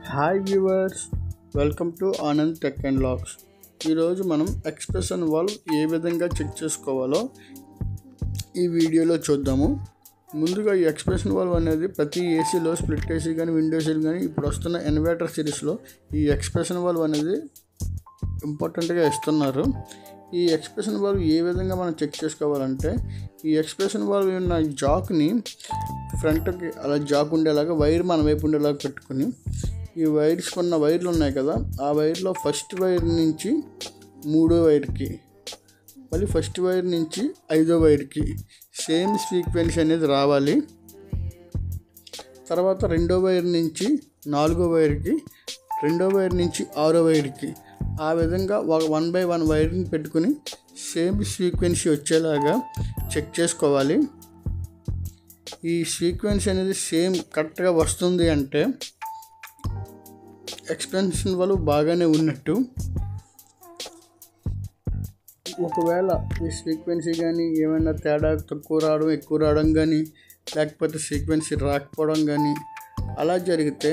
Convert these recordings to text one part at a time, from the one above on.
Hi viewers, welcome to Anand tech and logs. ఈరోజు మనం expression valve ఏ విధంగా చెక్ చేసుకోవాలో ఈ వీడియోలో చూద్దాము. ముందుగా ఈ ఎక్స్ప్రెషన్ వాల్వ్ అనేది ప్రతి ఏసీలో, స్ప్లిట్ ఏసీ కానీ, విండోస్ కానీ ఇప్పుడు వస్తున్న ఇన్వర్టర్ సిరీస్లో ఈ ఎక్స్ప్రెషన్ వాల్వ్ అనేది ఇంపార్టెంట్గా ఇస్తున్నారు. ఈ ఎక్స్ప్రెషన్ వాల్వ్ ఏ విధంగా మనం చెక్ చేసుకోవాలంటే, ఈ ఎక్స్ప్రెషన్ వాల్వ్ ఉన్న జాక్ని ఫ్రంట్కి అలా జాక్ ఉండేలాగా వైర్ మన వైపు ఉండేలాగా పెట్టుకుని, ఈ వైర్స్ కొన్న వైర్లు ఉన్నాయి కదా, ఆ వైర్లో ఫస్ట్ వైర్ నుంచి మూడో వైర్కి, మళ్ళీ ఫస్ట్ వైర్ నుంచి ఐదో వైర్కి సేమ్ ఫ్రీక్వెన్సీ అనేది రావాలి. తర్వాత రెండో వైర్ నుంచి నాలుగో వైర్కి, రెండో వైర్ నుంచి ఆరో వైర్కి, ఆ విధంగా 1 by 1 వైర్ని పెట్టుకుని సేమ్ ఫ్రీక్వెన్సీ వచ్చేలాగా చెక్ చేసుకోవాలి. ఈ ఫ్రీక్వెన్సీ అనేది సేమ్ కరెక్ట్గా వస్తుంది అంటే ఎక్స్పెన్షన్ వాళ్ళు బాగానే ఉన్నట్టు. ఒకవేళ ఈ ఫ్రీక్వెన్సీ కానీ ఏమైనా తేడా తక్కువ రావడం, ఎక్కువ రావడం కానీ, లేకపోతే ఫ్రీక్వెన్సీ రాకపోవడం కానీ అలా జరిగితే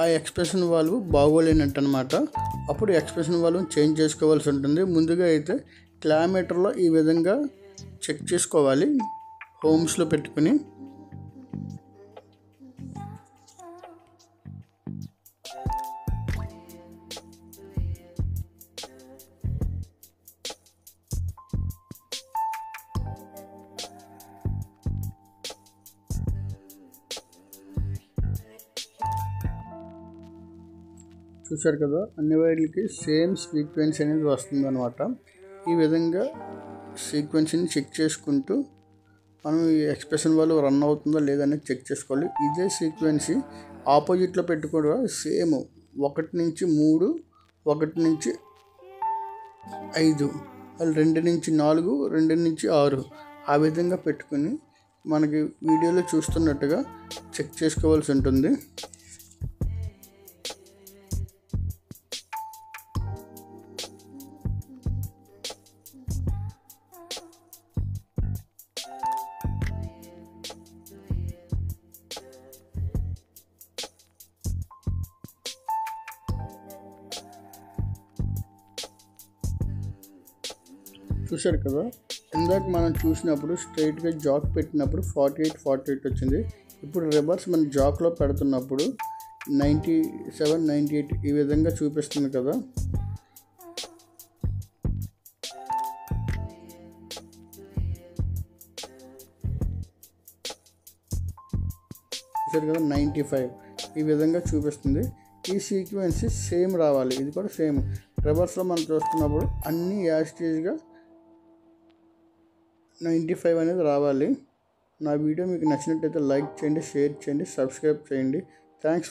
ఆ ఎక్స్ప్రెషన్ వాల్వ్ బాగోలేనట్టు అనమాట. అప్పుడు ఎక్స్ప్రెషన్ వాల్వ్ చేంజ్ చేసుకోవాల్సి ఉంటుంది. ముందుగా అయితే క్లామీటర్లో ఈ విధంగా చెక్ చేసుకోవాలి, హోమ్స్లో పెట్టుకుని. చూశారు కదా, అన్ని వైర్లకి సేమ్ సీక్వెన్స్ అనేది వస్తుంది అనమాట. ఈ విధంగా సీక్వెన్స్ని చెక్ చేసుకుంటూ మనం ఈ ఎక్స్ప్రెషన్ వాల్వ్ రన్ అవుతుందో లేదనేది చెక్ చేసుకోవాలి. ఇదే సీక్వెన్సీ ఆపోజిట్లో పెట్టుకోవడం సేమ్ 1 నుంచి 3, 1 నుంచి 5, 2 నుంచి 4, 2 నుంచి 6 ఆ విధంగా పెట్టుకుని మనకి వీడియోలో చూస్తున్నట్టుగా చెక్ చేసుకోవాల్సి ఉంటుంది. చూశారు కదా, ఇందాక మనం చూసినప్పుడు స్ట్రైట్గా జాక్ పెట్టినప్పుడు 48 వచ్చింది. ఇప్పుడు రివర్స్ మన జాక్లో పెడుతున్నప్పుడు 97, 98 ఈ విధంగా చూపిస్తుంది కదా. చూశారు కదా, 95 ఈ విధంగా చూపిస్తుంది. ఈ సీక్వెన్సీ సేమ్ రావాలి, ఇది కూడా సేమ్. రివర్స్లో మనం చూస్తున్నప్పుడు అన్నీ యాస్టేజ్గా 95 అనేది రావాలి. నా వీడియో మీకు నచ్చినట్టయితే లైక్ చేయండి, షేర్ చేయండి, సబ్స్క్రైబ్ చేయండి. Thanks for